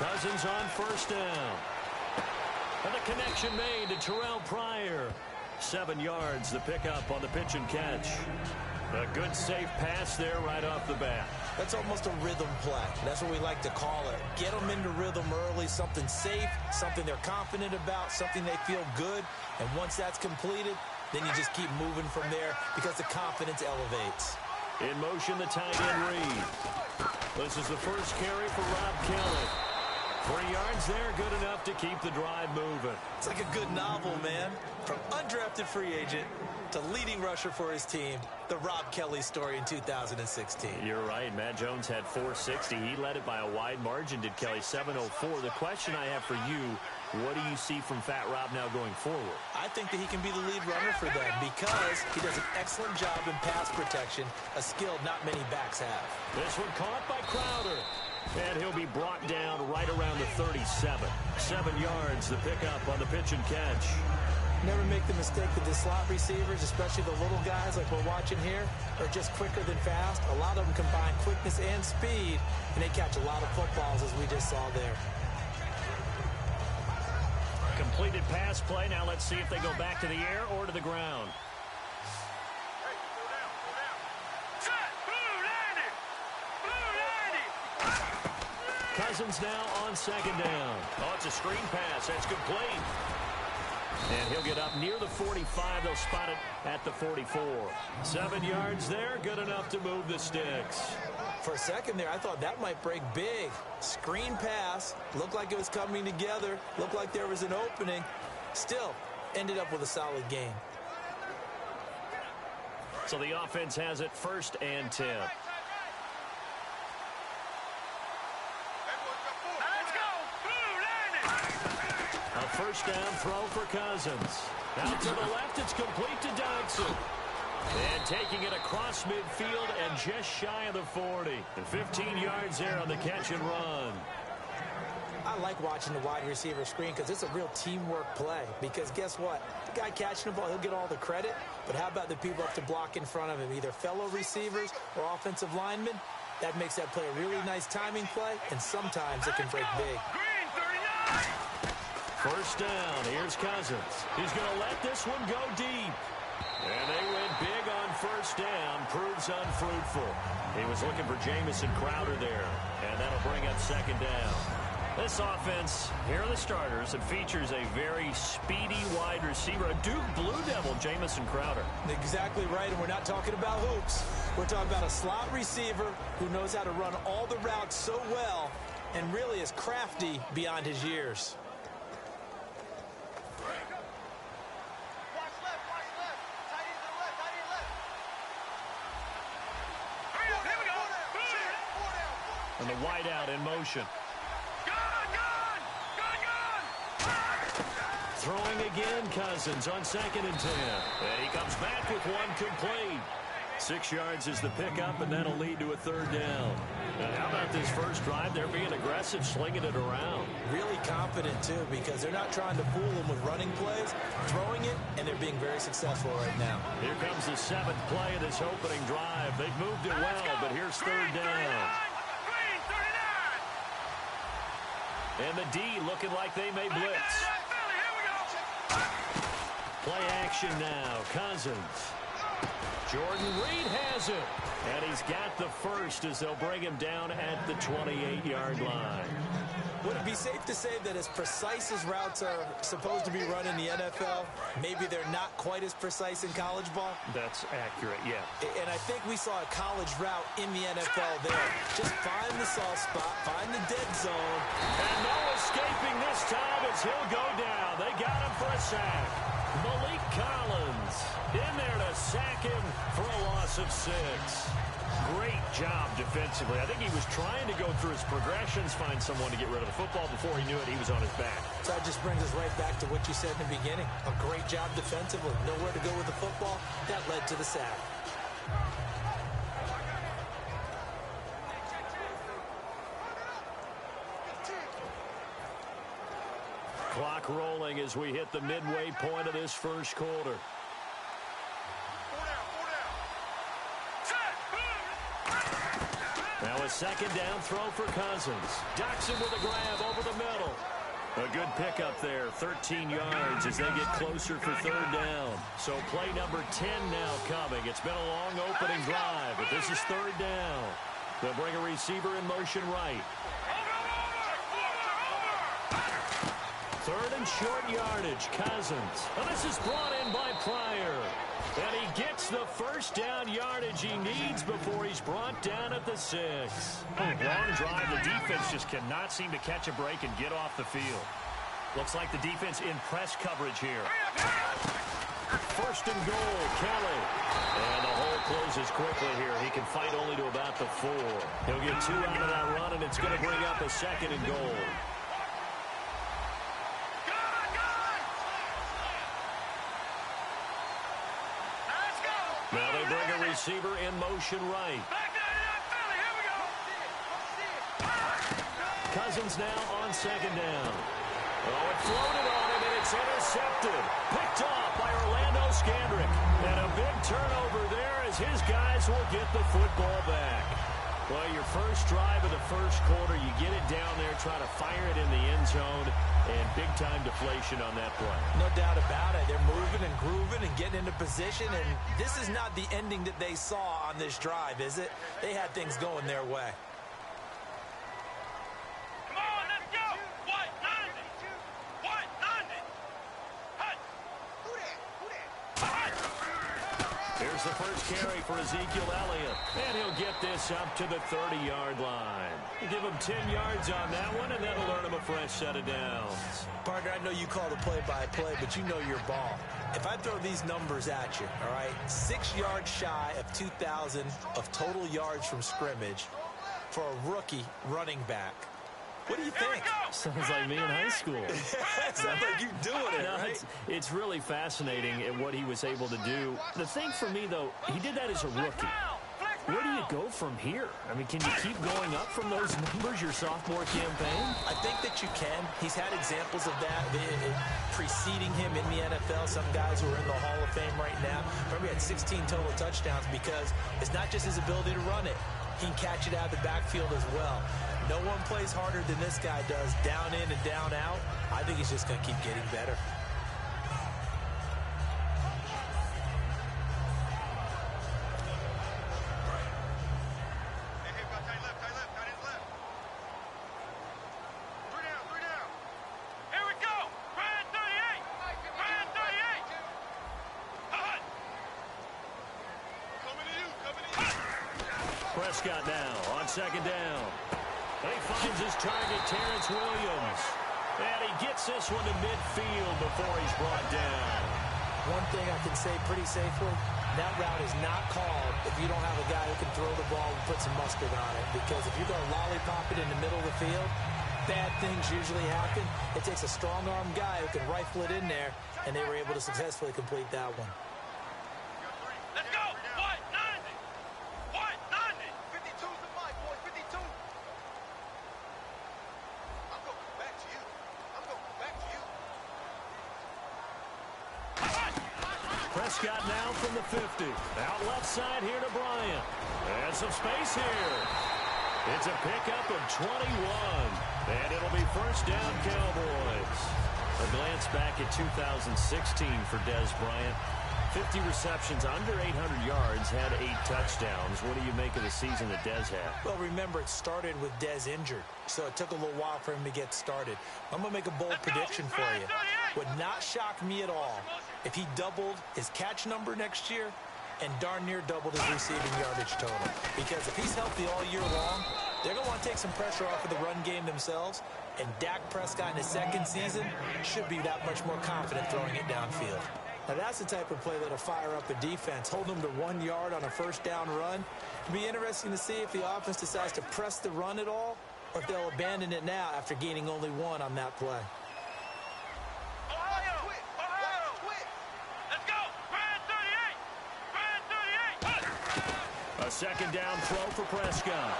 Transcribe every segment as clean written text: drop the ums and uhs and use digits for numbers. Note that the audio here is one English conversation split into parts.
Cousins on first down. And the connection made to Terrell Pryor. 7 yards, the pickup on the pitch and catch. A good, safe pass there right off the bat. That's almost a rhythm play. That's what we like to call it. Get them into rhythm early, something safe, something they're confident about, something they feel good. And once that's completed, then you just keep moving from there because the confidence elevates. In motion, the tight end Reed. This is the first carry for Rob Kelly. 3 yards there, good enough to keep the drive moving. It's like a good novel, man. From undrafted free agent to leading rusher for his team, the Rob Kelly story in 2016. You're right. Matt Jones had 460. He led it by a wide margin, did Kelly, 704. The question I have for you, what do you see from Fat Rob now going forward? I think that he can be the lead runner for them because he does an excellent job in pass protection, a skill not many backs have. This one caught by Crowder. And he'll be brought down right around the 37. 7 yards, the pickup on the pitch and catch. Never make the mistake that the slot receivers, especially the little guys like we're watching here, are just quicker than fast. A lot of them combine quickness and speed, and they catch a lot of footballs, as we just saw there. Completed pass play. Now let's see if they go back to the air or to the ground. Cousins now on second down. Oh, it's a screen pass. That's complete. And he'll get up near the 45. They'll spot it at the 44. 7 yards there. Good enough to move the sticks. For a second there, I thought that might break big. Screen pass. Looked like it was coming together. Looked like there was an opening. Still, ended up with a solid game. So the offense has it 1st and 10. A first down throw for Cousins. Out to the left, it's complete to Dodson. And taking it across midfield and just shy of the 40. And 15 yards there on the catch and run. I like watching the wide receiver screen because it's a real teamwork play. Because guess what? The guy catching the ball, he'll get all the credit. But how about the people up to block in front of him? Either fellow receivers or offensive linemen. That makes that play a really nice timing play. And sometimes it can break big. First down, here's Cousins. He's going to let this one go deep. And they went big on first down. Proves unfruitful. He was looking for Jamison Crowder there. And that'll bring up second down. This offense, here are the starters. It features a very speedy wide receiver, a Duke Blue Devil, Jamison Crowder. Exactly right, and we're not talking about hoops. We're talking about a slot receiver who knows how to run all the routes so well and really is crafty beyond his years. And the wide out in motion. Throwing again, Cousins on 2nd and 10. And he comes back with one complete. 6 yards is the pickup, and that'll lead to a 3rd down. And how about this first drive? They're being aggressive, slinging it around. Really confident, too, because they're not trying to fool them with running plays, throwing it, and they're being very successful right now. Here comes the 7th play of this opening drive. They've moved it well, but here's 3rd down. And the D looking like they may blitz. Play action now. Cousins. Jordan Reed has it. And he's got the first as they'll bring him down at the 28-yard line. Would it be safe to say that as precise as routes are supposed to be run in the NFL, maybe they're not quite as precise in college ball? That's accurate, yeah. And I think we saw a college route in the NFL there. Just find the soft spot, find the dead zone. And no escaping this time as he'll go down. They got him for a sack. Malik Collins in there to sack him for a loss of 6. Great job defensively. I think he was trying to go through his progressions, find someone to get rid of the football. Before he knew it, he was on his back. So that just brings us right back to what you said in the beginning. A great job defensively. Nowhere to go with the football. That led to the sack. Clock rolling as we hit the midway point of this first quarter. Now a second down throw for Cousins. Docks him with a grab over the middle. A good pickup there, 13 yards as they get closer for third down. So play number 10 now coming. It's been a long opening drive, but this is third down. They'll bring a receiver in motion right. Third and short yardage, Cousins. And this is brought in by Pryor. And he gets the first down yardage he needs before he's brought down at the 6. Long drive. The defense just cannot seem to catch a break and get off the field. Looks like the defense in press coverage here. First and goal, Kelly. And the hole closes quickly here. He can fight only to about the 4. He'll get 2 out of that run, and it's going to bring up a second and goal. Now they bring a receiver in motion right. Cousins now on second down. Oh, it floated on him, and it's intercepted. Picked off by Orlando Scandrick. And a big turnover there as his guys will get the football back. Well, your first drive of the first quarter, you get it down there, try to fire it in the end zone, and big-time deflation on that play. No doubt about it. They're moving and grooving and getting into position, and this is not the ending that they saw on this drive, is it? They had things going their way. Come on, let's go! White 90! White 90! Hey! Who that? Here's the first carry for Ezekiel Elliott, and he'll get this up to the 30-yard line. Give him 10 yards on that one, and that'll earn him a fresh set of downs. Partner, I know you call the play-by-play, but you know your ball. If I throw these numbers at you, all right, 6 yards shy of 2,000 of total yards from scrimmage for a rookie running back. What do you think? Sounds like me in high school. Sounds like you doing it, right? It's really fascinating at what he was able to do. The thing for me, though, he did that as a rookie. Where do you go from here? I mean, can you keep going up from those numbers your sophomore campaign? I think that you can. He's had examples of that preceding him in the NFL. Some guys who are in the Hall of Fame right now. Remember, he had 16 total touchdowns because it's not just his ability to run it. He can catch it out of the backfield as well. No one plays harder than this guy does, down in and down out. I think he's just going to keep getting better. Prescott now on second down. He finds his target, Terrence Williams. And he gets this one to midfield before he's brought down. One thing I can say pretty safely, that route is not called if you don't have a guy who can throw the ball and put some mustard on it. Because if you're going to lollipop it in the middle of the field, bad things usually happen. It takes a strong-armed guy who can rifle it in there, and they were able to successfully complete that one. Let's go! White 90! White 90! 52's the mic, boy, 52! I'm going back to you. I'm going back to you. Prescott now from the 50. Out left side here to Bryant. And some space here. It's a pickup of 21. And it'll be first down, Cowboys. A glance back at 2016 for Dez Bryant. 50 receptions, under 800 yards, had 8 touchdowns. What do you make of the season that Dez had? Well, remember, it started with Dez injured, so it took a little while for him to get started. I'm going to make a bold prediction for you. Would not shock me at all if he doubled his catch number next year and darn near doubled his receiving yardage total. Because if he's healthy all year long, they're going to want to take some pressure off of the run game themselves, and Dak Prescott in his second season should be that much more confident throwing it downfield. Now, that's the type of play that'll fire up a defense. Hold them to 1 yard on a first down run. It'll be interesting to see if the offense decides to press the run at all, or if they'll abandon it now after gaining only 1 on that play. Let's go! Brand 38! Brand 38! A second down throw for Prescott.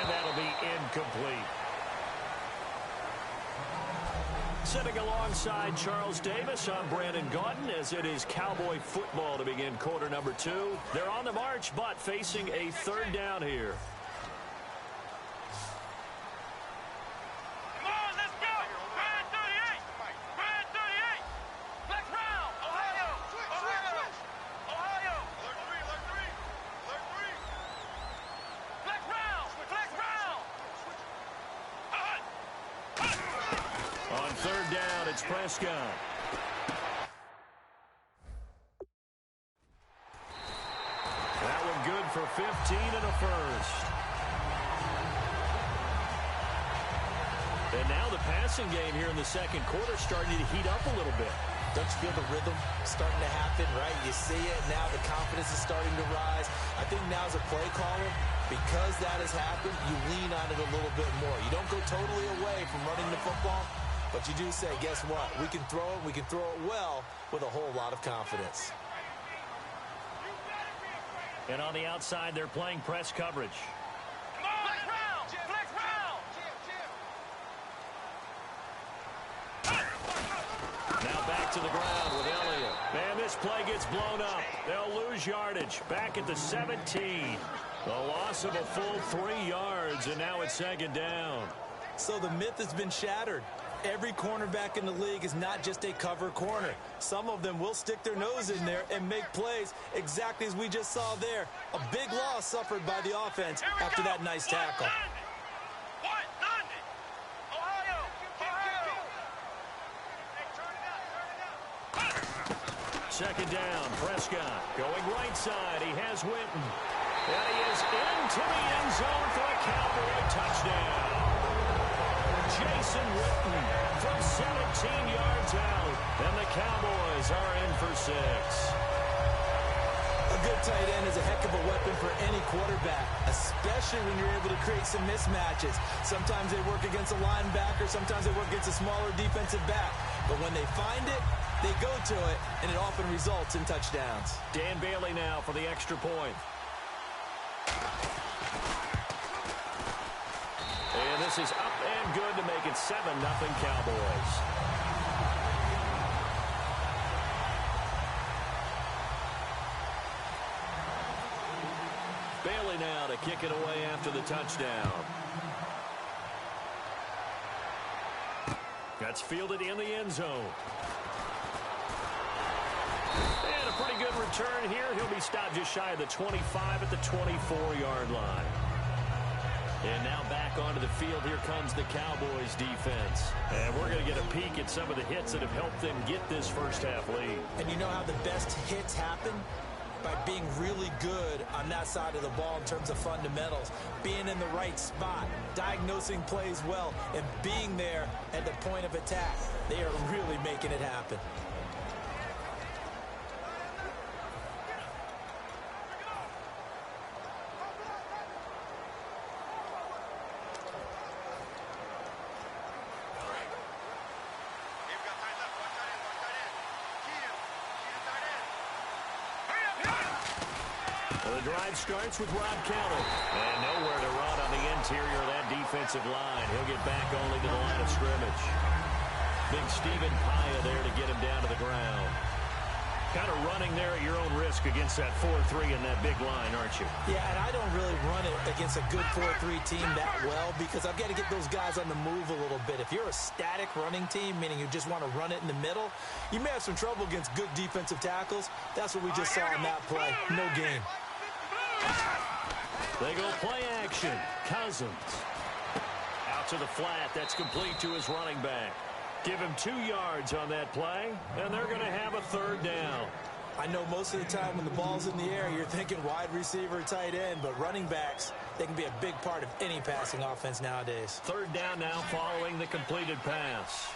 And that'll be incomplete. Sitting alongside Charles Davis, I'm Brandon Gaudin as it is Cowboy football to begin quarter number 2. They're on the march, but facing a third down here. it's Prescott. That one good for 15 and a first. And now the passing game here in the second quarter starting to heat up a little bit. Don't you feel the rhythm starting to happen, right? You see it now. The confidence is starting to rise. I think now as a play caller, because that has happened, you lean on it a little bit more. You don't go totally away from running the football, but you do say, guess what? We can throw it. We can throw it well with a whole lot of confidence. And on the outside, they're playing press coverage. Come on, flex round, flex round. Now back to the ground with Elliott. Man, this play gets blown up. They'll lose yardage. Back at the 17. The loss of a full 3 yards, and now it's second down. So the myth has been shattered. Every cornerback in the league is not just a cover corner. Some of them will stick their nose in there and make plays exactly as we just saw there. A big loss suffered by the offense after that nice tackle. Second down, Prescott going right side. He has Winton. And he is into the end zone for a Cowboy touchdown. Jason Witten from 17 yards out. And the Cowboys are in for 6. A good tight end is a heck of a weapon for any quarterback, especially when you're able to create some mismatches. Sometimes they work against a linebacker. Sometimes they work against a smaller defensive back. But when they find it, they go to it, and it often results in touchdowns. Dan Bailey now for the extra point. And this is up and good to make it 7-0 Cowboys. Bailey now to kick it away after the touchdown. That's fielded in the end zone. And a pretty good return here. He'll be stopped just shy of the 25 at the 24-yard line. And now back onto the field. Here comes the Cowboys defense. And we're going to get a peek at some of the hits that have helped them get this first half lead. And you know how the best hits happen? By being really good on that side of the ball in terms of fundamentals, being in the right spot, diagnosing plays well, and being there at the point of attack. They are really making it happen. The drive starts with Rob Kelly. And nowhere to run on the interior of that defensive line. He'll get back only to the line of scrimmage. Big Stephen Paya there to get him down to the ground. Kind of running there at your own risk against that 4-3 and that big line, aren't you? Yeah, and I don't really run it against a good 4-3 team that well because I've got to get those guys on the move a little bit. If you're a static running team, meaning you just want to run it in the middle, you may have some trouble against good defensive tackles. That's what we just saw in that play. No gain. They go play action. Cousins. Out to the flat. That's complete to his running back. Give him 2 yards on that play, and they're going to have a third down. I know most of the time when the ball's in the air, you're thinking wide receiver, tight end, but running backs, they can be a big part of any passing offense nowadays. Third down now following the completed pass.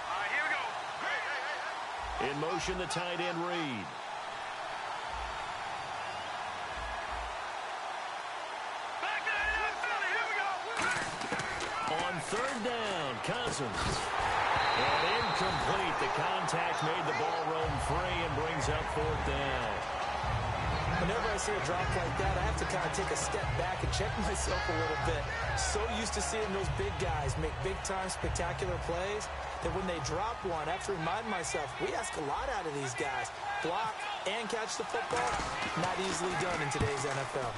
All right, here we go. In motion, the tight end Reed. Third down, Cousins. And incomplete. The contact made the ball roam free and brings up fourth down. Whenever I see a drop like that, I have to kind of take a step back and check myself a little bit. So used to seeing those big guys make big-time spectacular plays that when they drop one, I have to remind myself, we ask a lot out of these guys. Block and catch the football, not easily done in today's NFL.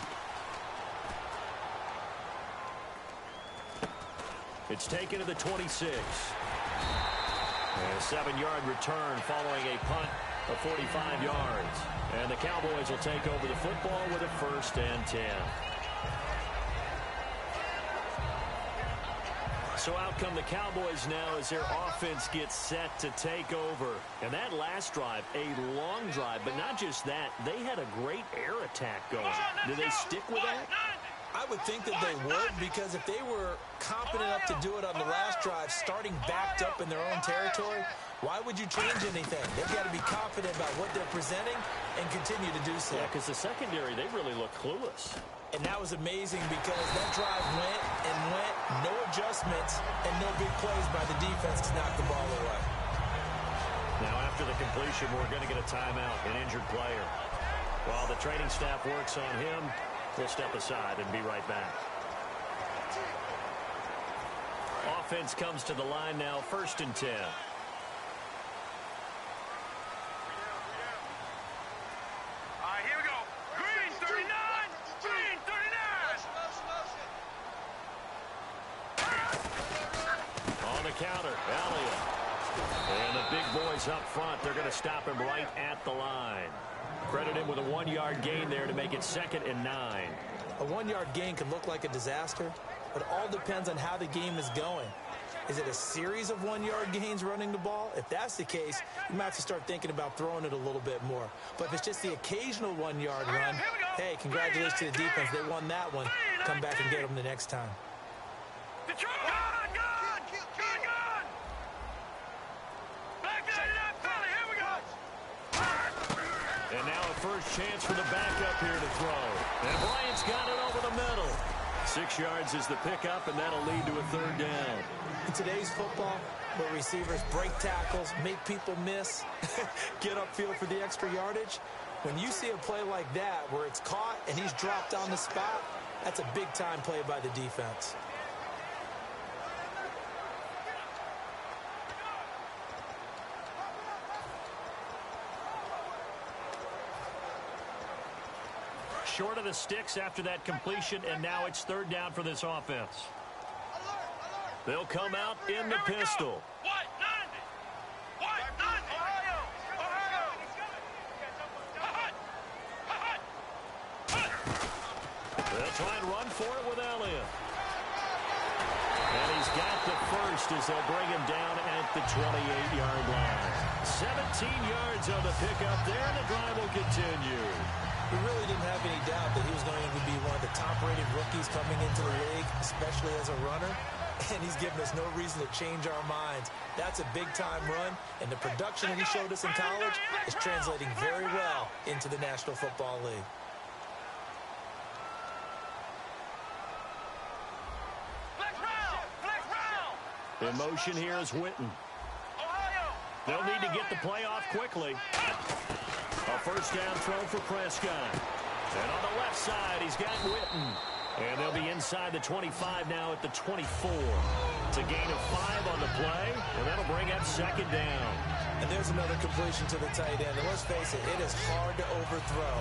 It's taken to the 26. And a 7-yard return following a punt of 45 yards. And the Cowboys will take over the football with a 1st and 10. So out come the Cowboys now as their offense gets set to take over. And that last drive, a long drive, but not just that. They had a great air attack going. Do they stick with that? I would think that they would, because if they were competent enough to do it on the last drive, starting backed up in their own territory, why would you change anything? They've got to be confident about what they're presenting and continue to do so. Yeah, because the secondary, they really look clueless. And that was amazing because that drive went and went, no adjustments, and no big plays by the defense to knock the ball away. Now, after the completion, we're going to get a timeout, an injured player. While the training staff works on him, we'll step aside and be right back. Offense comes to the line now, 1st and 10. Counter, Elliott. And the big boys up front, they're going to stop him right at the line. Credit him with a 1-yard gain there to make it 2nd and 9. A 1-yard gain can look like a disaster, but it all depends on how the game is going. Is it a series of 1-yard gains running the ball? If that's the case, you might have to start thinking about throwing it a little bit more. But if it's just the occasional 1-yard run, hey, congratulations to the defense. They won that one. Come back and get them the next time. And now a first chance for the backup here to throw. And Bryant's got it over the middle. 6 yards is the pickup, and that'll lead to a 3rd down. In today's football, where receivers break tackles, make people miss, get upfield for the extra yardage, when you see a play like that where it's caught and he's dropped on the spot, that's a big-time play by the defense. Short of the sticks after that completion, and now it's 3rd down for this offense. They'll come out in the pistol. They'll try and run for it with Elliott. And he's got the first as they'll bring him down at the 28-yard line. 17 yards on the pickup there, and the drive will continue. We really didn't have any doubt that he was going to be one of the top-rated rookies coming into the league, especially as a runner. And he's given us no reason to change our minds. That's a big-time run, and the production that he showed us in college is translating very well into the National Football League. In motion here is Witten. They'll need to get the play off quickly. A first down throw for Prescott. And on the left side, he's got Witten. And they'll be inside the 25 now at the 24. It's a gain of 5 on the play, and that'll bring up 2nd down. And there's another completion to the tight end. And let's face it, it is hard to overthrow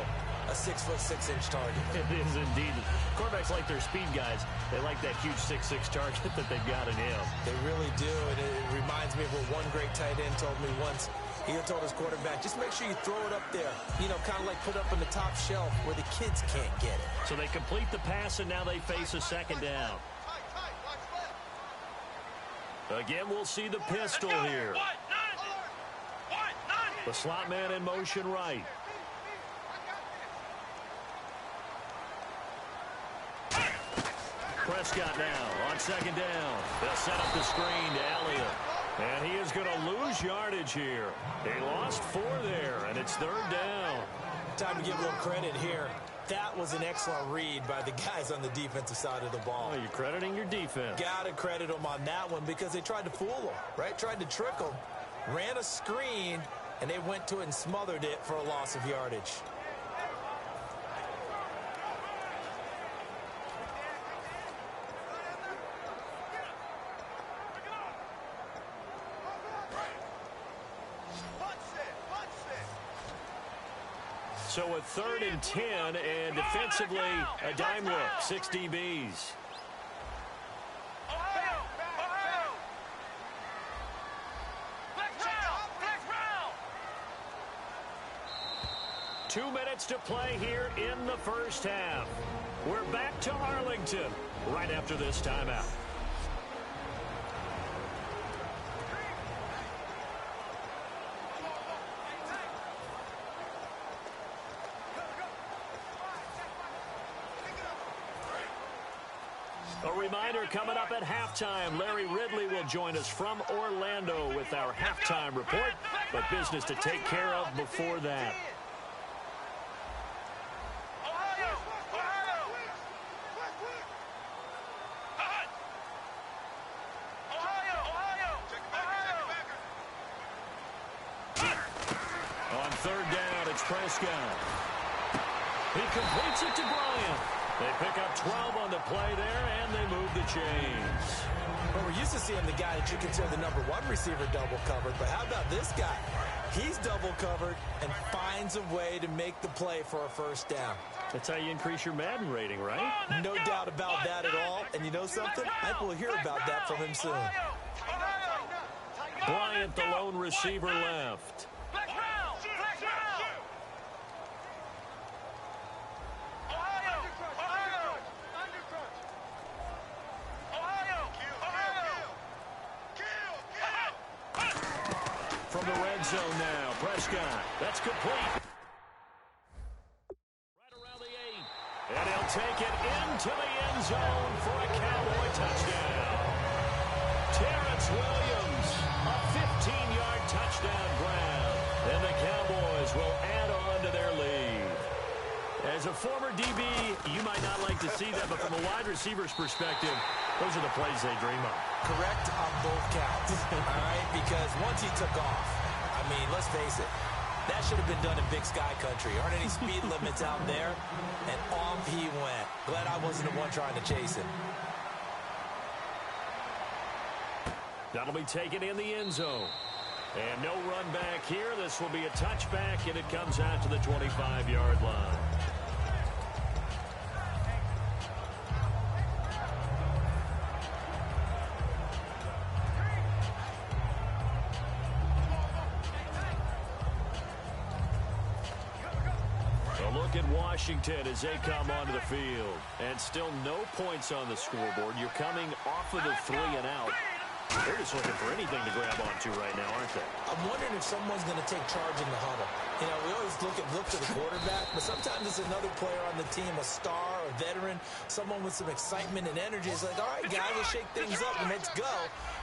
a 6'6" target. It is indeed. Quarterbacks like their speed guys. They like that huge 6'6" target that they've got in him. They really do, and it reminds me of what one great tight end told me once. He told his quarterback, just make sure you throw it up there. You know, kind of like put up on the top shelf where the kids can't get it. So they complete the pass, and now they face a 2nd down. Again, we'll see the pistol here. The slot man in motion right. Prescott now on 2nd down. They'll set up the screen to Elliott. And he is going to lose yardage here. He lost 4 there, and it's 3rd down. Time to give a little credit here. That was an excellent read by the guys on the defensive side of the ball. Oh, you're crediting your defense. Got to credit them on that one because they tried to fool them, right? Tried to trick them. Ran a screen, and they went to it and smothered it for a loss of yardage. So a 3rd and 10, and defensively, a dime look, 6 DBs. 2 minutes to play here in the first half. We're back to Arlington right after this timeout. A reminder coming up at halftime, Larry Ridley will join us from Orlando with our halftime report, but business to take care of before that. On third down, it's Prescott. He completes it to Bryant. They pick up 12 on the play there, and they move the chains. Well, we're used to seeing the guy that you consider the number one receiver double covered, but how about this guy? He's double covered and finds a way to make the play for a first down. That's how you increase your Madden rating, right? No doubt about that at all. And you know something? I think we'll hear about that from him soon. Bryant, the lone receiver, left. From the red zone now, Prescott. That's complete. Right around the 8. And he'll take it into the end zone for a Cowboy touchdown. Terrence Williams, a 15-yard touchdown grab. And the Cowboys will add on to their lead. As a former DB, you might not like to see that, but from a wide receiver's perspective, those are the plays they dream of. Correct on both counts, all right? Because once he took off, I mean, let's face it, that should have been done in Big Sky Country. Aren't any speed limits out there? And off he went. Glad I wasn't the one trying to chase him. That'll be taken in the end zone. And no run back here. This will be a touchback, and it comes out to the 25-yard line. Look at Washington as they come onto the field. And still no points on the scoreboard. You're coming off of the 3 and out. They're just looking for anything to grab onto right now, aren't they? I'm wondering if someone's going to take charge in the huddle. You know, we always look to the quarterback, but sometimes it's another player on the team, a star, a veteran, someone with some excitement and energy. It's like, all right, guys, let's shake things up and let's go,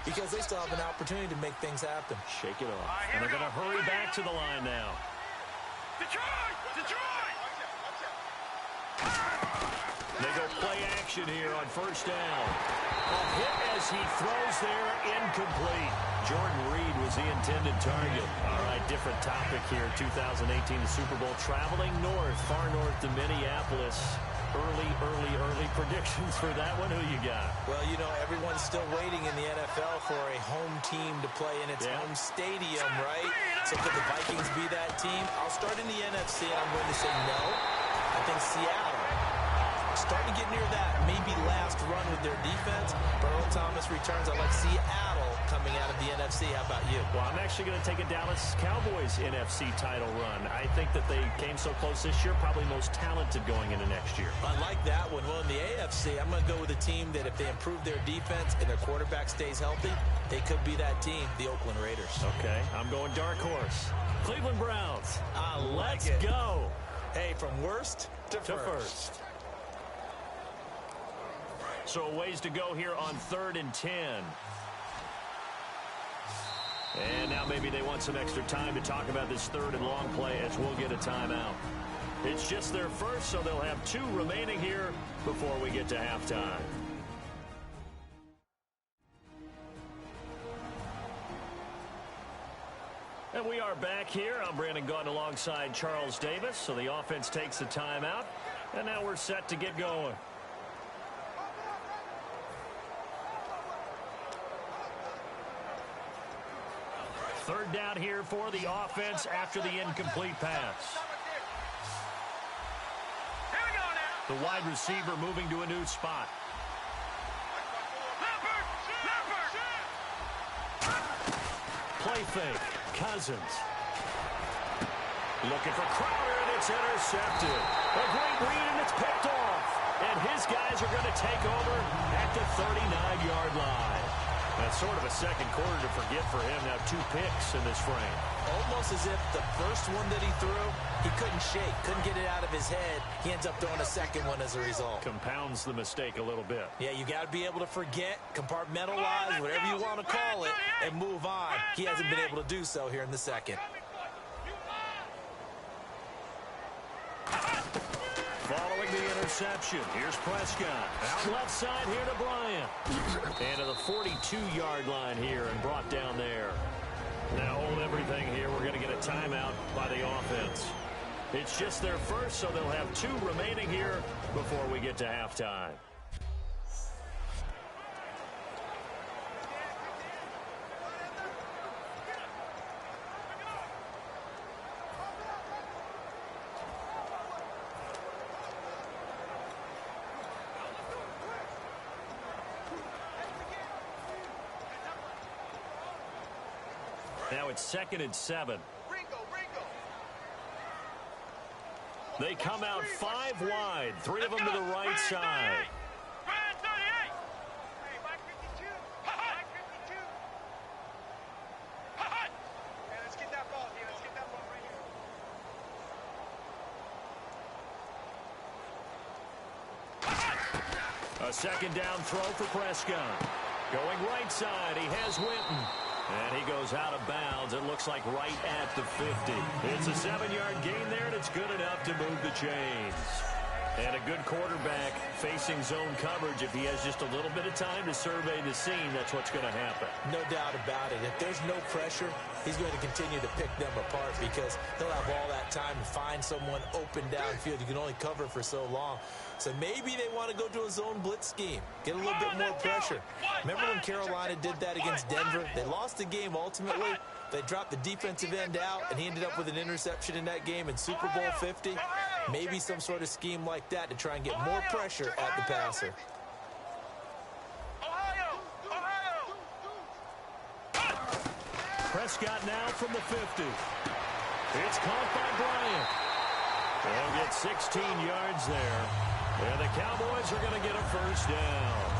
because they still have an opportunity to make things happen. Shake it off. And they're going to hurry back to the line now. Detroit! Detroit! They go play action here on first down. A hit as he throws there, incomplete. Jordan Reed was the intended target. All right, different topic here. 2018, the Super Bowl, traveling north, far north to Minneapolis. Early predictions for that one. Who you got? Well, you know, everyone's still waiting in the NFL for a home team to play in its home stadium, right? So could the Vikings be that team? I'll start in the NFC, and I'm going to say no. I think Seattle, starting to get near that maybe last run with their defense. Earl Thomas returns. I like Seattle coming out of the NFC. How about you? Well, I'm actually going to take a Dallas Cowboys NFC title run. I think that they came so close this year, probably most talented going into next year. I like that one. Well, in the AFC, I'm going to go with a team that if they improve their defense and their quarterback stays healthy, they could be that team, the Oakland Raiders. Okay, I'm going dark horse. Cleveland Browns. Let's go. Hey, from worst to first. So a ways to go here on 3rd and 10. And now maybe they want some extra time to talk about this 3rd and long play as we'll get a timeout. It's just their first, so they'll have 2 remaining here before we get to halftime. And we are back here. I'm Brandon Gaunt alongside Charles Davis. So the offense takes the timeout, and now we're set to get going. Third down here for the offense after the incomplete pass. Here we go now. The wide receiver moving to a new spot. Play fake. Cousins. Looking for Crowder, and it's intercepted. A great read, and it's picked off. And his guys are going to take over at the 39-yard line. That's sort of a second quarter to forget for him. Now 2 picks in this frame. Almost as if the first one that he threw, he couldn't shake, couldn't get it out of his head. He ends up throwing a second one as a result. Compounds the mistake a little bit. Yeah, you got to be able to forget, compartmentalize, whatever you want to call it, and move on. He hasn't been able to do so here in the second. Following the interception, here's Prescott. Out left side here to Bryant. And to the 42-yard line here and brought down there. Now hold everything here. We're going to get a timeout by the offense. It's just their first, so they'll have 2 remaining here before we get to halftime. Now it's 2nd and 7. They come out 5 wide. 3 of them to the right side. A 2nd down throw for Prescott. Going right side, he has Winton. And he goes out of bounds. It looks like right at the 50. It's a 7-yard gain there, and it's good enough to move the chains. And a good quarterback facing zone coverage. If he has just a little bit of time to survey the scene, that's what's going to happen. No doubt about it. If there's no pressure, he's going to continue to pick them apart because he'll have all that time to find someone open downfield. You can only cover for so long. So maybe they want to go to a zone blitz scheme, get a little bit more pressure. Remember when Carolina did that against Denver? They lost the game ultimately. They dropped the defensive end out, and he ended up with an interception in that game in Super Bowl 50. Maybe some sort of scheme like that to try and get more pressure at the passer. Prescott now from the 50. It's caught by Bryant. They'll get 16 yards there. And the Cowboys are going to get a first down.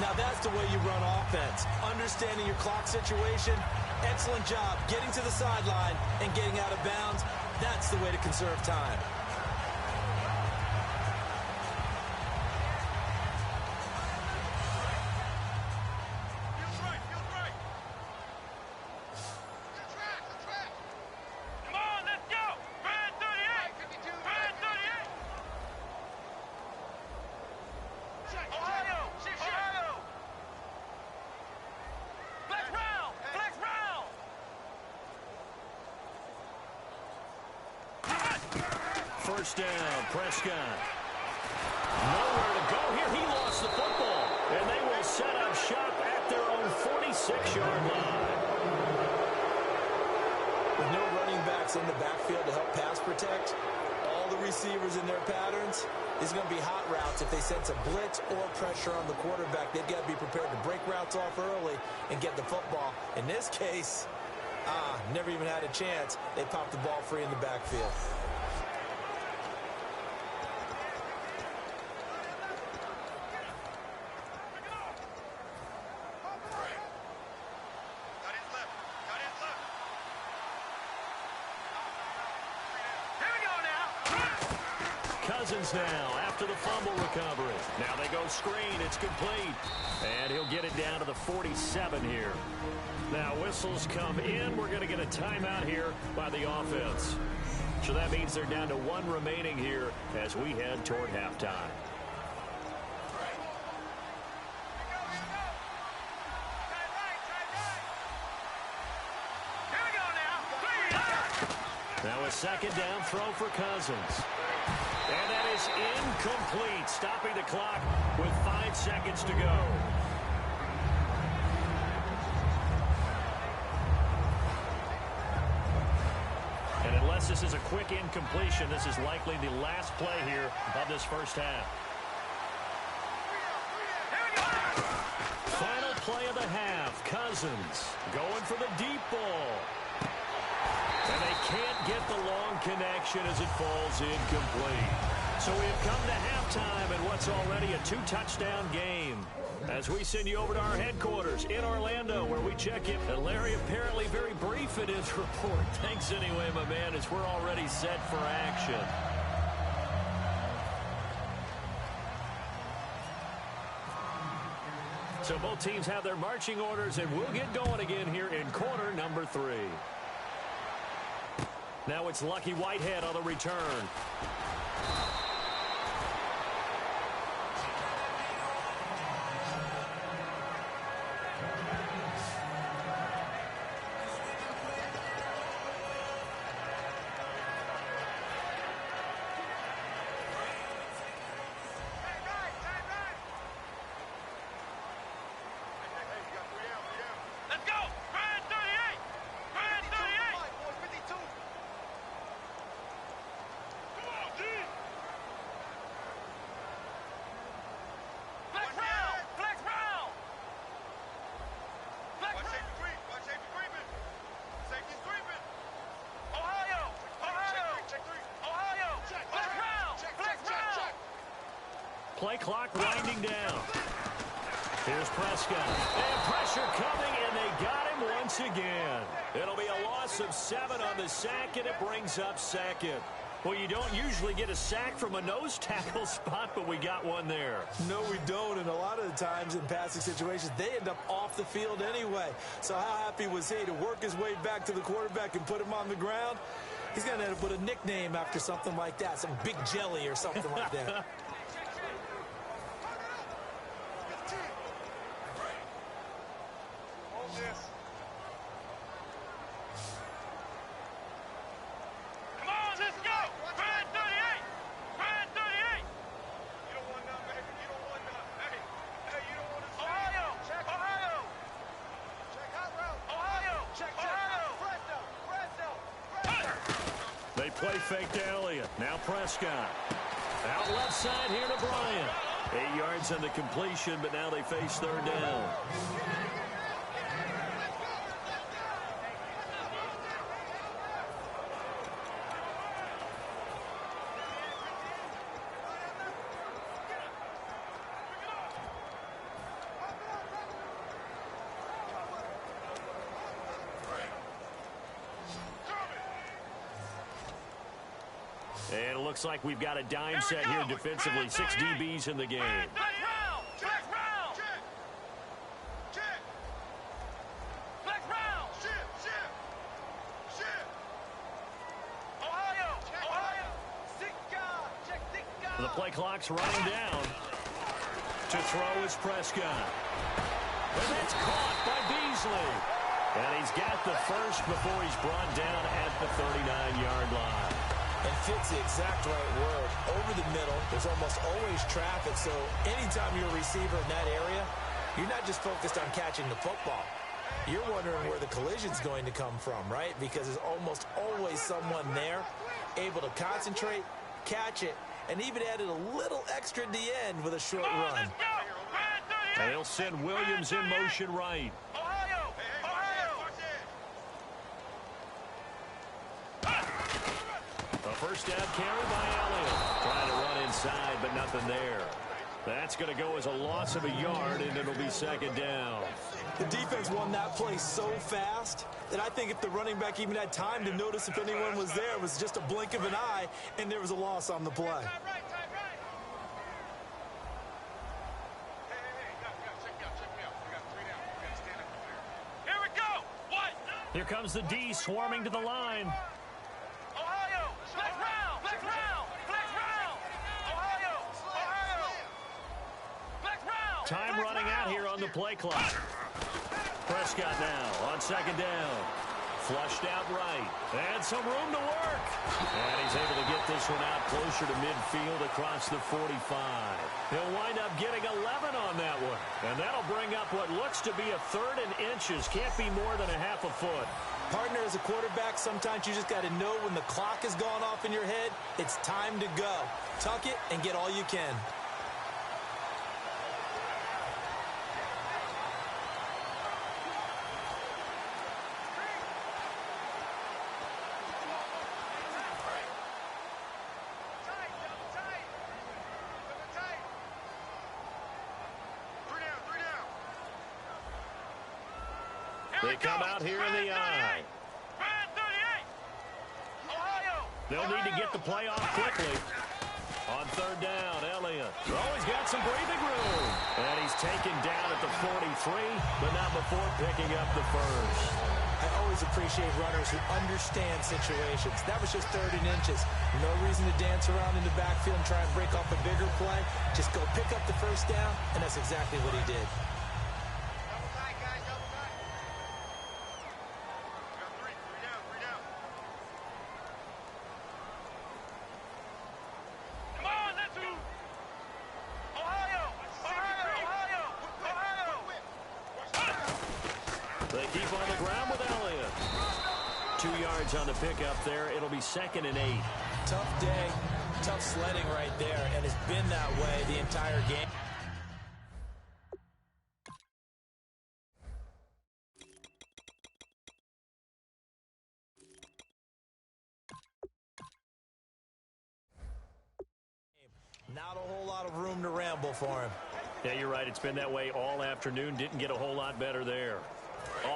Now that's the way you run offense. Understanding your clock situation. Excellent job getting to the sideline and getting out of bounds. That's the way to conserve time. First down, Prescott. Nowhere to go here. He lost the football. And they will set up shop at their own 46-yard line. With no running backs in the backfield to help pass protect, all the receivers in their patterns, these are going to be hot routes. If they sense a blitz or pressure on the quarterback, they've got to be prepared to break routes off early and get the football. In this case, never even had a chance. They popped the ball free in the backfield. Now after the fumble recovery. Now they go screen. It's complete. And he'll get it down to the 47 here. Now whistles come in. We're going to get a timeout here by the offense. So that means they're down to 1 remaining here as we head toward halftime. Now a 2nd down throw for Cousins. And that is incomplete, stopping the clock with 5 seconds to go. And unless this is a quick incompletion, this is likely the last play here of this first half. Final play of the half. Cousins going for the deep ball. And they can't get the long connection as it falls incomplete. So we've come to halftime in what's already a 2-touchdown game. As we send you over to our headquarters in Orlando, where we check in. And Larry apparently very brief in his report. Thanks anyway, my man, as we're already set for action. So both teams have their marching orders, and we'll get going again here in quarter number 3. Now it's Lucky Whitehead on the return. Play clock winding down. Here's Prescott. And pressure coming, and they got him once again. It'll be a loss of 7 on the sack, and it brings up second. Well, you don't usually get a sack from a nose tackle spot, but we got one there. No, we don't, and a lot of the times in passing situations, they end up off the field anyway. So how happy was he to work his way back to the quarterback and put him on the ground? He's going to end up with a nickname after something like that, some Big Jelly or something like that. They play fake to Elliott. Now Prescott. Out left side here to Bryant. 8 yards on the completion, but now they face third down. And it looks like we've got a dime set here defensively. 6 DBs in the game. The play clock's running down. To throw is Prescott. And that's caught by Beasley. And he's got the first before he's brought down at the 39-yard line. And fits the exact right word. Over the middle, there's almost always traffic, so anytime you're a receiver in that area, you're not just focused on catching the football. You're wondering where the collision's going to come from, right? Because there's almost always someone there able to concentrate, catch it, and even added a little extra at the end with a short run. And they'll send Williams in motion right. A first down carry by Elliott. Trying to run inside, but nothing there. That's going to go as a loss of a yard, and it'll be second down. The defense won that play so fast that I think if the running back even had time to notice if anyone was there, it was just a blink of an eye, and there was a loss on the play. Here comes the D swarming to the line. Time running out here on the play clock. Prescott now on second down. Flushed out right. And some room to work. And he's able to get this one out closer to midfield across the 45. He'll wind up getting 11 on that one. And that'll bring up what looks to be a third and inches. Can't be more than a half a foot. Partner, as a quarterback, sometimes you just got to know when the clock has gone off in your head, it's time to go. Tuck it and get all you can. They come out here in the I. They'll need to get the play off quickly. On third down, Elliott. Oh, he's got some breathing room. And he's taken down at the 43, but not before picking up the first. I always appreciate runners who understand situations. That was just 30 inches. No reason to dance around in the backfield and try and break off a bigger play. Just go pick up the first down, and that's exactly what he did. They keep on the ground with Elliott. 2 yards on the pickup there. It'll be 2nd and 8. Tough day, tough sledding right there, and it's been that way the entire game. Not a whole lot of room to ramble for him. Yeah, you're right. It's been that way all afternoon. Didn't get a whole lot better there.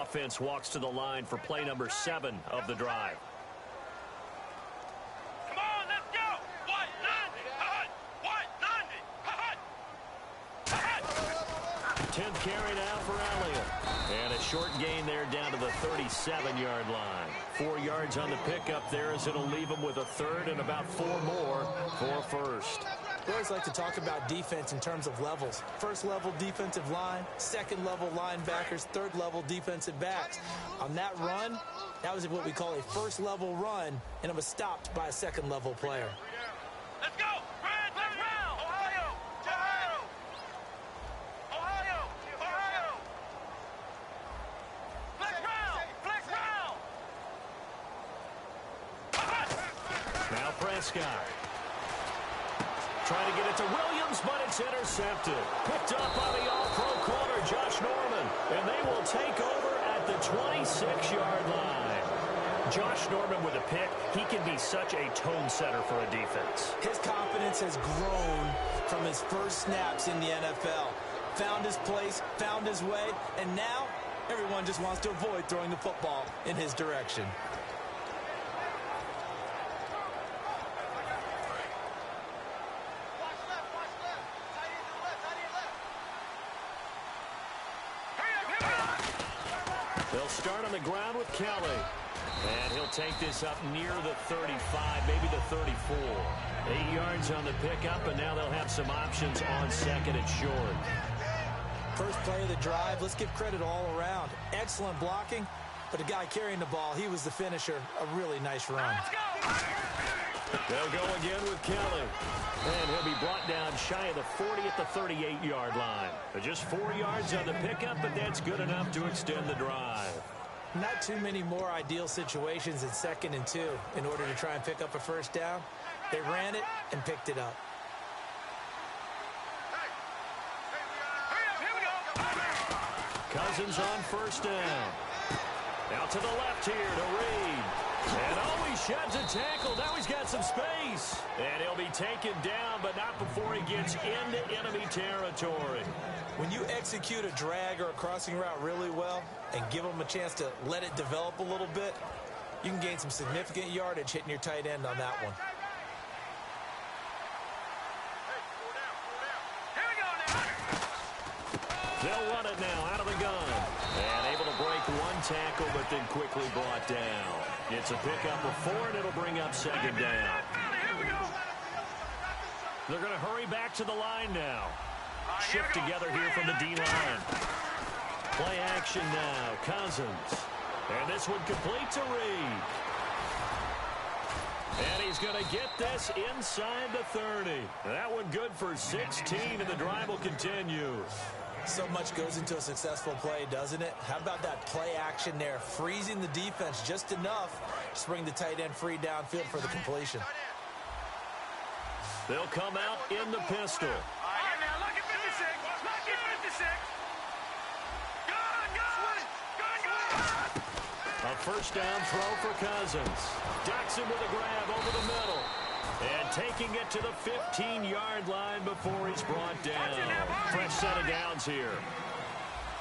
Offense walks to the line for play number 7 of the drive. Come on, let's go. 10th carry now for Elliott. And a short gain there down to the 37-yard line. 4 yards on the pickup there as it'll leave him with a third and about 4 more for first. We always like to talk about defense in terms of levels. First level defensive line, second level linebackers, third level defensive backs. On that run, that was what we call a first level run, and it was stopped by a second level player. Let's go. Ohio. Flex round. Now Prescott. Trying to get it to Williams, but it's intercepted. Picked up by the all-pro corner, Josh Norman. And they will take over at the 26-yard line. Josh Norman with a pick. He can be such a tone setter for a defense. His confidence has grown from his first snaps in the NFL. Found his place, found his way, and now everyone just wants to avoid throwing the football in his direction. They'll start on the ground with Kelly. And he'll take this up near the 35, maybe the 34. 8 yards on the pickup, and now they'll have some options on second and short. First play of the drive, let's give credit all around. Excellent blocking, but the guy carrying the ball, he was the finisher. A really nice run. They'll go again with Kelly. And he'll be brought down shy of the 40 at the 38-yard line. Just 4 yards on the pickup, but that's good enough to extend the drive. Not too many more ideal situations in 2nd and 2 in order to try and pick up a first down. They ran it and picked it up. Cousins on first down. Out to the left here to Reed. And oh, he sheds a tackle. Now he's got some space. And he'll be taken down, but not before he gets into enemy territory. When you execute a drag or a crossing route really well and give them a chance to let it develop a little bit, you can gain some significant yardage hitting your tight end on that one. They'll run it now out of the gun. And able to break one tackle, but then quickly brought down. It's a pickup of 4, and it'll bring up second down. They're going to hurry back to the line now. Shift together here from the D-line. Play action now. Cousins. And this one complete to Reed. And he's going to get this inside the 30. That one good for 16, and the drive will continue. So much goes into a successful play, doesn't it? How about that play action there? Freezing the defense just enough to bring the tight end free downfield for the completion. They'll come out in the pistol. A first down throw for Cousins. Ducks him with a grab over the middle. And taking it to the 15-yard line before he's brought down. Fresh set of downs here.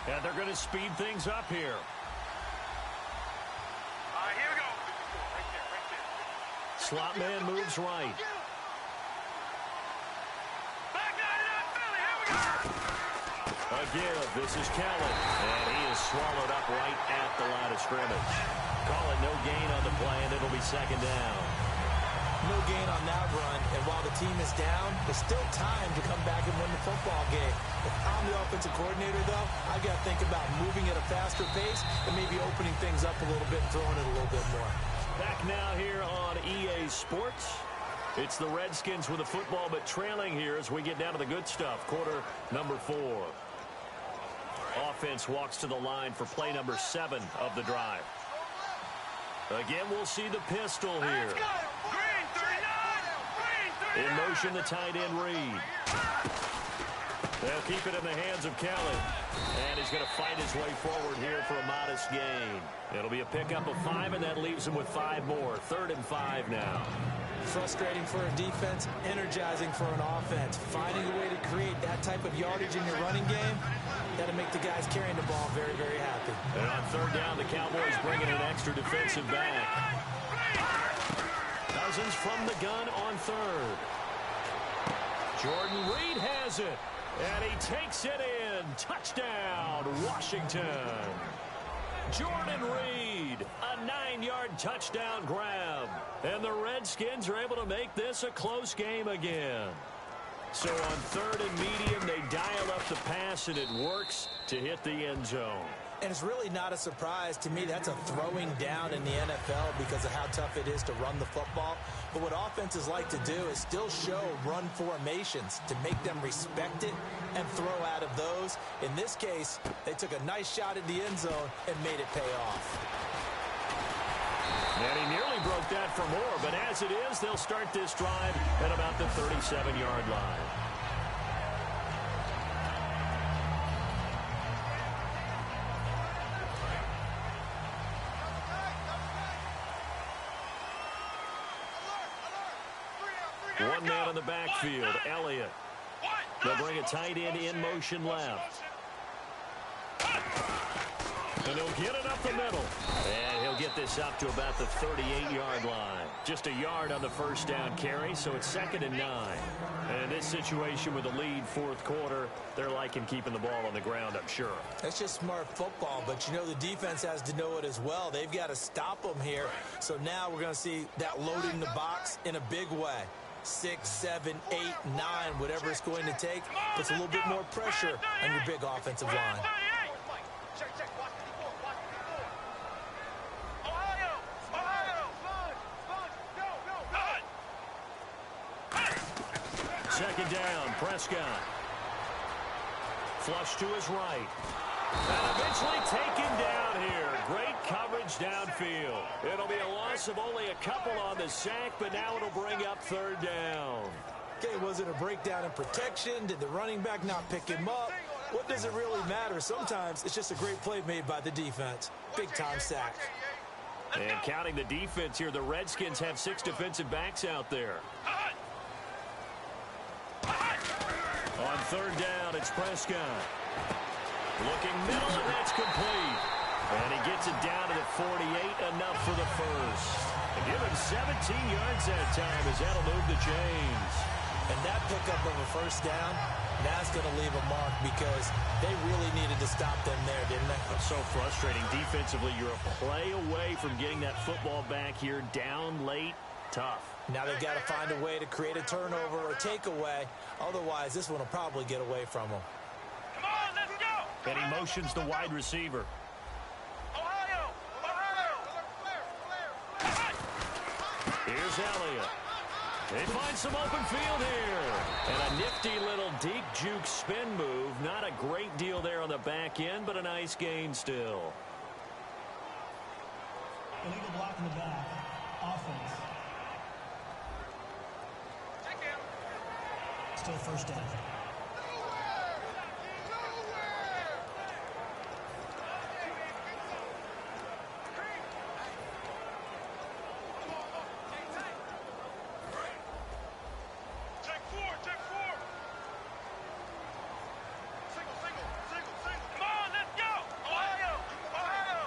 And they're going to speed things up here. slot man moves right. A give. This is Kelly. And he is swallowed up right at the line of scrimmage. Call it no gain on the play, and it'll be second down. No gain on that run, and while the team is down, there's still time to come back and win the football game. If I'm the offensive coordinator, though, I've got to think about moving at a faster pace and maybe opening things up a little bit and throwing it a little bit more. Back now here on EA Sports. It's the Redskins with the football, but trailing here as we get down to the good stuff. Quarter number 4. Offense walks to the line for play number 7 of the drive. Again, we'll see the pistol here. In motion, the tight end Reed. They'll keep it in the hands of Kelly. And he's going to fight his way forward here for a modest gain. It'll be a pickup of 5, and that leaves him with 5 more. 3rd and 5 now. Frustrating for a defense, energizing for an offense. Finding a way to create that type of yardage in your running game, that'll make the guys carrying the ball very, very happy. And on 3rd down, the Cowboys bringing an extra defensive back. Cousins from the gun on 3rd. Jordan Reed has it. And he takes it in. Touchdown, Washington. Jordan Reed, a 9-yard touchdown grab. And the Redskins are able to make this a close game again. So on 3rd and medium, they dial up the pass, and it works to hit the end zone. And it's really not a surprise to me. That's a throwing down in the NFL because of how tough it is to run the football. But what offenses like to do is still show run formations to make them respect it and throw out of those. In this case, they took a nice shot at the end zone and made it pay off. And he nearly broke that for more, but as it is, they'll start this drive at about the 37-yard line. One man in the backfield, Elliott. They'll bring a tight end in motion left. And he'll get it up the middle. And he'll get this up to about the 38-yard line. Just a yard on the 1st down carry, so it's 2nd and 9. And in this situation with a lead 4th quarter, they're liking keeping the ball on the ground, I'm sure. That's just smart football, but you know the defense has to know it as well. They've got to stop them here. So now we're going to see that loading the box in a big way. 6, 7, 8, 9, whatever it's going to take, puts a little bit more pressure on your big offensive line. Second down, Prescott. Flush to his right. And eventually taken down here. Great coverage downfield. It'll be a loss of only a couple on the sack, but now it'll bring up 3rd down. Okay, was it a breakdown in protection? Did the running back not pick him up? What does it really matter? Sometimes it's just a great play made by the defense. Big-time sack. And counting the defense here, the Redskins have 6 defensive backs out there. On 3rd down, it's Prescott. Looking middle, and that's complete. And he gets it down to the 48, enough for the first. And give him 17 yards that time as that'll move the chains. And that pickup of a 1st down, that's going to leave a mark because they really needed to stop them there, didn't they? It's so frustrating. Defensively, you're a play away from getting that football back here. Down late, tough. Now they've got to find a way to create a turnover or a takeaway. Otherwise, this one will probably get away from them. Come on, let's go! And he motions the wide receiver. Ohio! Here's Elliott. They find some open field here. And a nifty little deep juke spin move. Not a great deal there on the back end, but a nice gain still. Illegal block in the back. Offense. Still 1st down. Check 4, check 4. Single. Come on, let's go! Ohio! Ohio!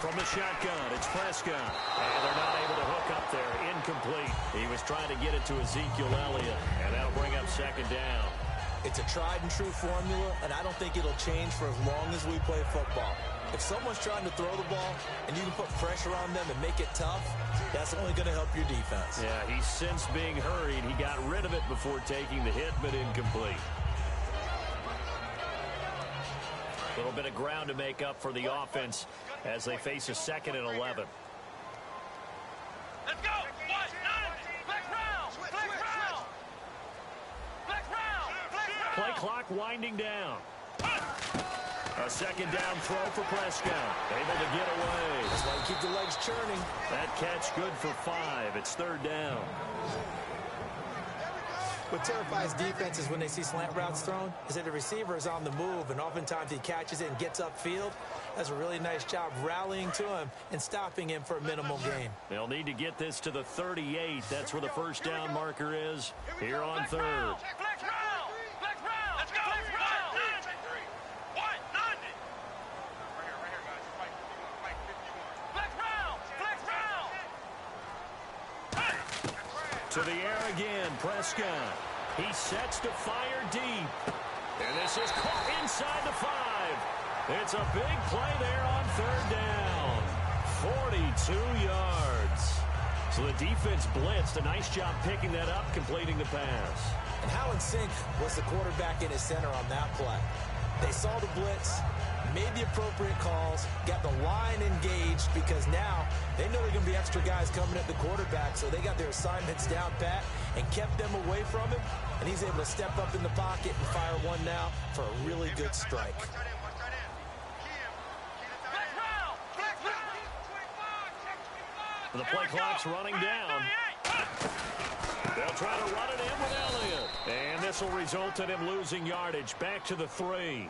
From the shotgun, it's Prescott. And they're not able to hook up there. Incomplete. He was trying to get it to Ezekiel Elliott, and that'll bring up second down. It's a tried-and-true formula, and I don't think it'll change for as long as we play football. If someone's trying to throw the ball and you can put pressure on them and make it tough, that's only going to help your defense. Yeah, he's since being hurried. He got rid of it before taking the hit, but incomplete. A little bit of ground to make up for the offense as they face a 2nd and 11. Let's go. What? Flex round. Flex round. Flex round. Flex round. Play clock winding down. A 2nd down throw for Prescott. Able to get away. That's why you keep the legs churning. That catch good for 5. It's 3rd down. What terrifies defenses when they see slant routes thrown is that the receiver is on the move, and oftentimes he catches it and gets upfield. That's a really nice job rallying to him and stopping him for a minimal gain. They'll need to get this to the 38. That's where the first down marker is here on 3rd. Flex round. Flex round. Let's go. Flex round. What? 90. Right here, guys. Fight 51. Flex round. Flex round. To the air again, Prescott. He sets to fire deep. And this is caught inside the 5. It's a big play there on 3rd down. 42 yards. So the defense blitzed. A nice job picking that up, completing the pass. And how in sync was the quarterback in his center on that play? They saw the blitz, made the appropriate calls, got the line engaged, because now they know there are going to be extra guys coming at the quarterback, so they got their assignments down pat and kept them away from him, and he's able to step up in the pocket and fire one now for a really good strike. The play clock's running down. They'll try to run it in with Elliott. And this will result in him losing yardage. Back to the 3.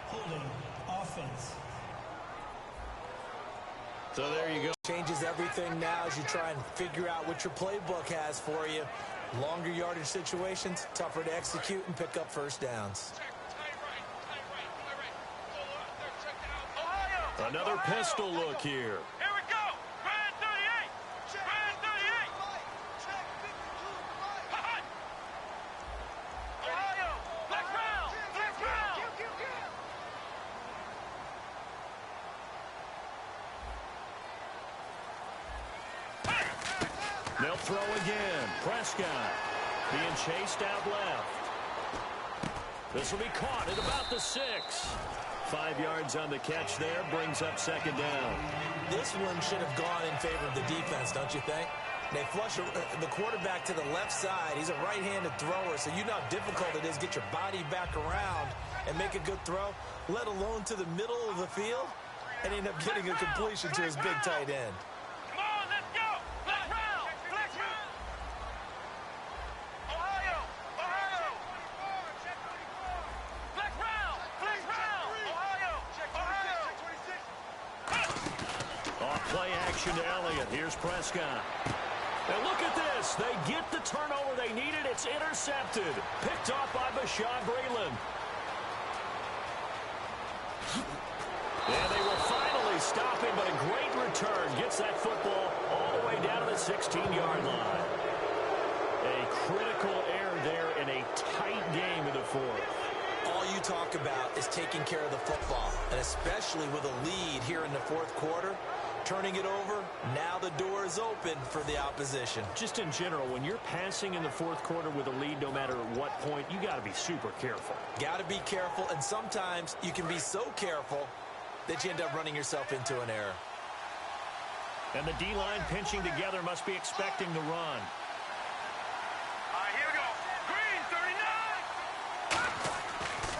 Holding offense. So there you go. Changes everything now as you try and figure out what your playbook has for you. Longer yardage situations, tougher to execute and pick up first downs. Another pistol look here. Here we go. Brand 38. Brand 38. Hot. Ohio. Flex round. Flex round. They'll throw again. Prescott being chased out left. This will be caught at about the 6. 5 yards on the catch there, brings up 2nd down. This one should have gone in favor of the defense, don't you think? They flush the quarterback to the left side. He's a right-handed thrower, so you know how difficult it is to get your body back around and make a good throw, let alone to the middle of the field, and end up getting a completion to his big tight end. Come on, let's go. Flex round. Flex round. Ohio. Ohio. Flex round. Flex round. Ohio. Ohio. Off play action to Elliott. Here's Prescott. And look at this. They get the turnover they needed. It's intercepted. Picked off by Bashaud Breeland. And they will finally stop him, but a great return. Gets that football all the way down to the 16-yard line. A critical error there in a tight game in the 4th. All you talk about is taking care of the football, and especially with a lead here in the 4th quarter, turning it over, now the door is open for the opposition. Just in general, when you're passing in the 4th quarter with a lead, no matter at what point, you got to be super careful. Got to be careful, and sometimes you can be so careful that you end up running yourself into an error. And the D-line pinching together must be expecting the run. All right, here we go. Green 39.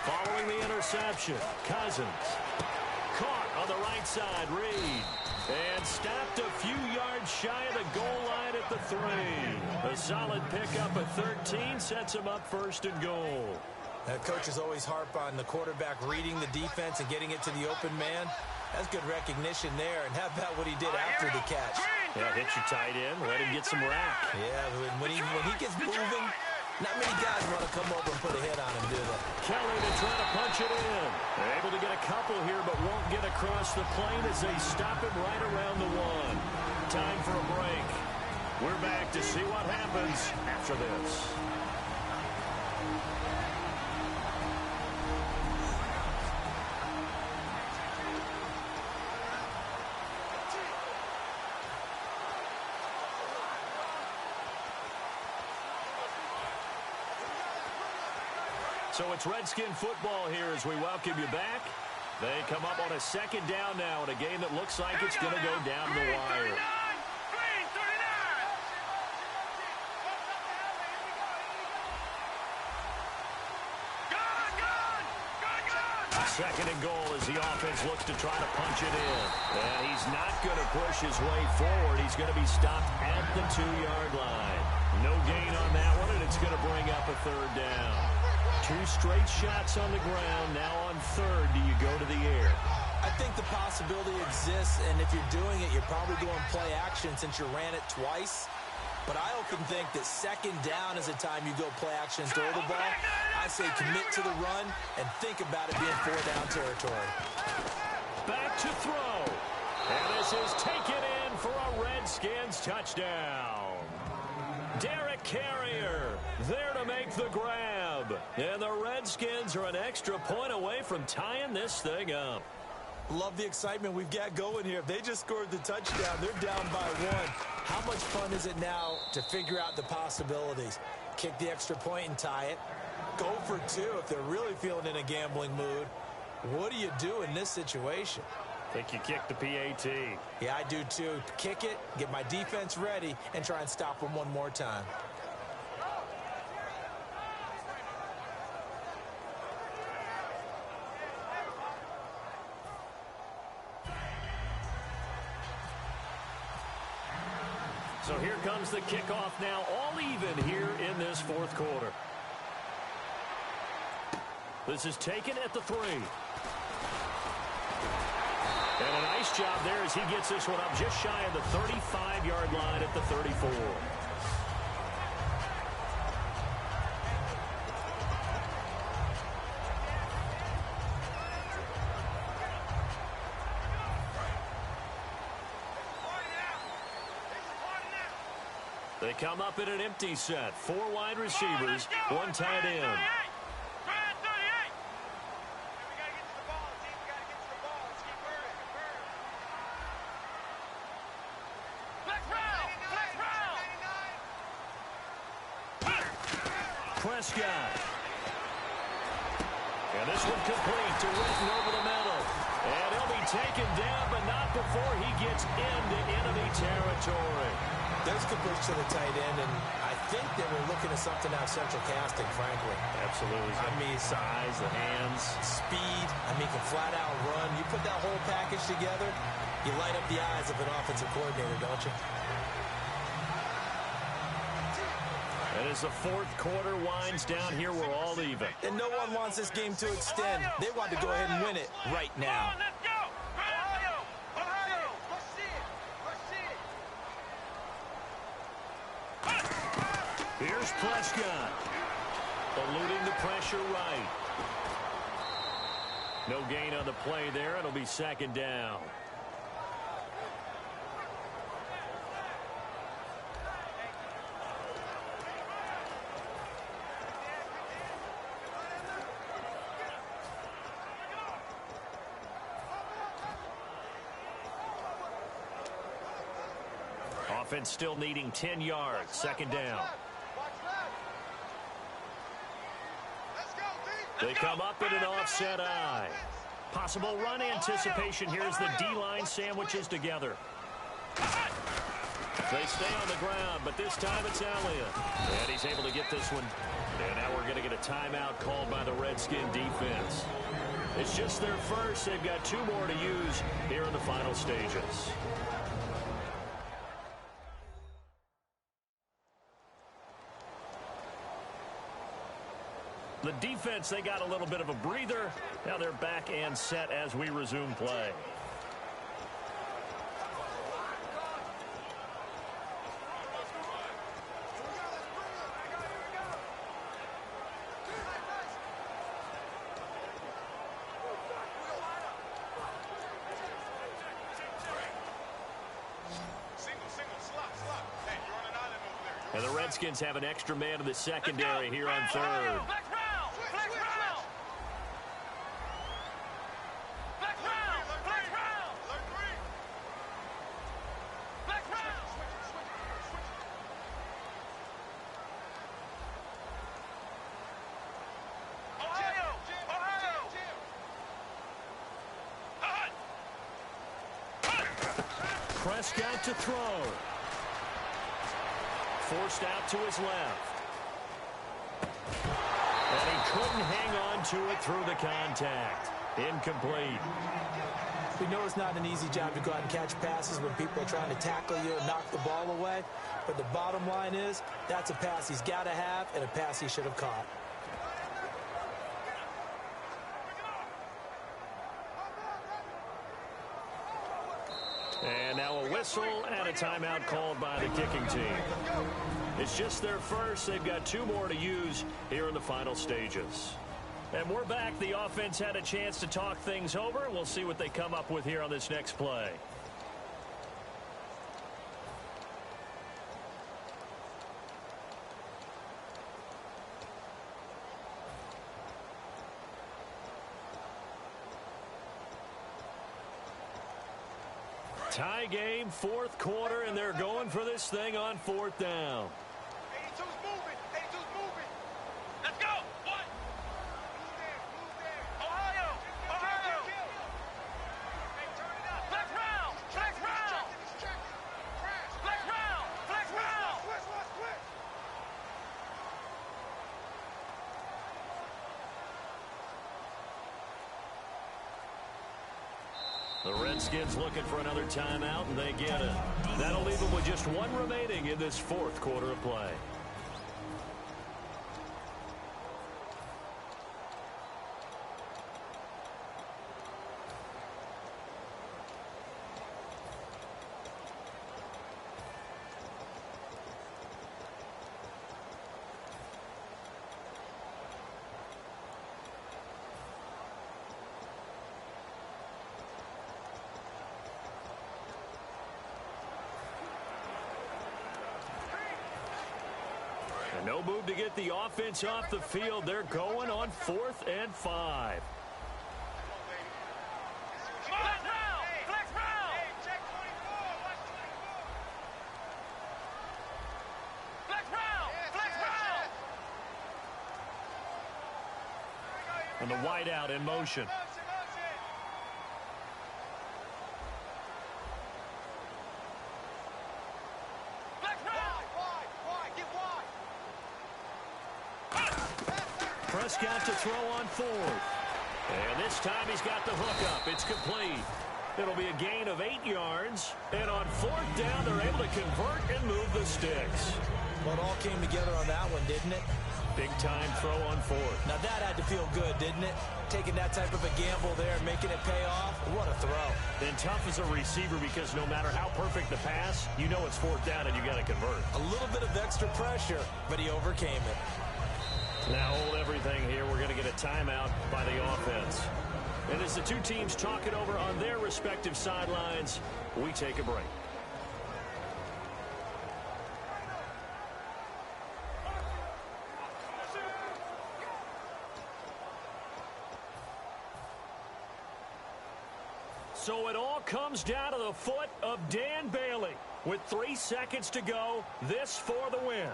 Following the interception, Cousins. Caught on the right side, Reed. And stopped a few yards shy of the goal line at the 3. A solid pickup of 13 sets him up 1st and goal. Coaches always harp on the quarterback reading the defense and getting it to the open man. That's good recognition there. And how about what he did after the catch? Yeah, hit your tight end, let him get some rack. Yeah, when he gets moving, Not many guys want to come over and put a hit on him, do they? Kelly to try to punch it in. They're able to get a couple here, but won't get across the plane as they stop him right around the one. Time for a break. We're back to see what happens after this. So it's Redskin football here as we welcome you back. They come up on a second down now in a game that looks like it's going to go down the wire. Second and goal as the offense looks to try to punch it in. And he's not going to push his way forward. He's going to be stopped at the 2-yard line. No gain on that one, and it's going to bring up a third down. 2 straight shots on the ground. Now on third, do you go to the air? I think the possibility exists, and if you're doing it, you're probably going play action since you ran it twice. But I often think that second down is the time you go play action and throw the ball. I say commit to the run and think about it being 4-down territory. Back to throw. And this is taken in for a Redskins touchdown. Derek Carrier there to make the grab. And the Redskins are an extra point away from tying this thing up. Love the excitement we've got going here. If they just scored the touchdown, they're down by 1. How much fun is it now to figure out the possibilities? Kick the extra point and tie it. Go for 2 if they're really feeling in a gambling mood. What do you do in this situation? I think you kick the PAT. Yeah, I do too. Kick it, get my defense ready, and try and stop them one more time. So here comes the kickoff now, all even here in this fourth quarter. This is taken at the 3. And a nice job there as he gets this one up just shy of the 35-yard line at the 34. They come up in an empty set. 4 wide receivers, 1 tight end. Prescott. And this one complete to Witten over the middle. And he'll be taken down, but not before he gets into enemy territory. There's a good push to the tight end, and I think they were looking at something out of central casting, frankly. Absolutely. I mean, size, the hands. Speed. I mean, can flat out run. You put that whole package together, you light up the eyes of an offensive coordinator, don't you? And as the fourth quarter winds down here, we're all even. And no one wants this game to extend. They want to go ahead and win it right now. Here's Prescott. Eluding the pressure right. No gain on the play there. It'll be second down. Offense still needing 10 yards. Second down. They come up in an offset eye. Possible run anticipation here as the D-line sandwiches together. They stay on the ground, but this time it's Elliott. And he's able to get this one. And now we're going to get a timeout called by the Redskin defense. It's just their first. They've got 2 more to use here in the final stages. The defense, they got a little bit of a breather. Now they're back and set as we resume play. And the Redskins have an extra man in the secondary here on third. Prescott to throw. Forced out to his left. And he couldn't hang on to it through the contact. Incomplete. We know it's not an easy job to go out and catch passes when people are trying to tackle you and knock the ball away. But the bottom line is, that's a pass he's got to have and a pass he should have caught. And now a whistle and a timeout called by the kicking team. It's just their first. They've got 2 more to use here in the final stages. And we're back. The offense had a chance to talk things over. We'll see what they come up with here on this next play. Tie game, 4th quarter, and they're going for this thing on 4th down. 82's moving. 82's moving. Let's go. What? Move there. Ohio. Hey, turn it up. Flex round. Flex round. Flex round. Flex round. Switch. The Redskins looking for another timeout, and they get it. That'll leave them with just 1 remaining in this 4th quarter of play. No move to get the offense off the field. They're going on 4th and 5. Flex round. Hey, check 24. Watch 24. Flex round. And the wideout in motion. Prescott to throw on 4th. And this time he's got the hook up. It's complete. It'll be a gain of 8 yards. And on 4th down, they're able to convert and move the sticks. Well, it all came together on that one, didn't it? Big time throw on 4th. Now that had to feel good, didn't it? Taking that type of a gamble there, making it pay off. What a throw. And tough as a receiver because no matter how perfect the pass, you know it's 4th down and you got to convert. A little bit of extra pressure, but he overcame it. Now hold everything here. We're going to get a timeout by the offense. And as the 2 teams talk it over on their respective sidelines, we take a break. So it all comes down to the foot of Dan Bailey. With 3 seconds to go, this for the win.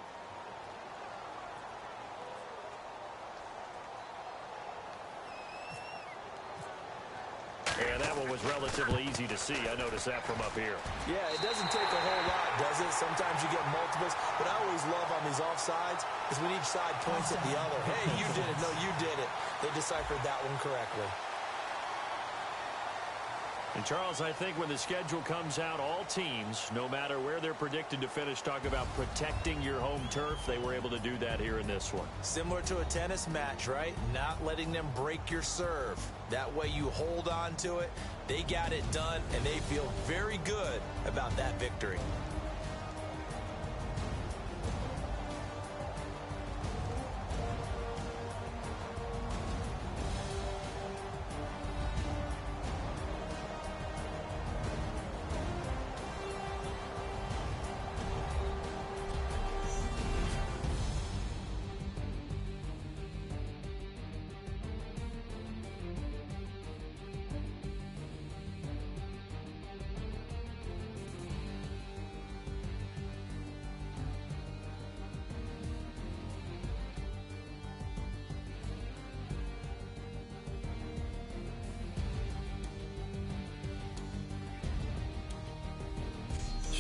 And that one was relatively easy to see. I noticed that from up here. Yeah, it doesn't take a whole lot, does it? Sometimes you get multiples. But I always love on these offsides is when each side points at the other. Hey, you did it. No, you did it. They deciphered that one correctly. And, Charles, I think when the schedule comes out, all teams, no matter where they're predicted to finish, talk about protecting your home turf. They were able to do that here in this one. Similar to a tennis match, right? Not letting them break your serve. That way you hold on to it. They got it done, and they feel very good about that victory.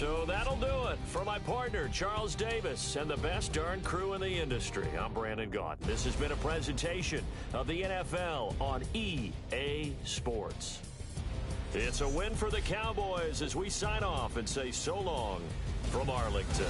So that'll do it. For my partner, Charles Davis, and the best darn crew in the industry, I'm Brandon Gaunt. This has been a presentation of the NFL on EA Sports. It's a win for the Cowboys as we sign off and say so long from Arlington.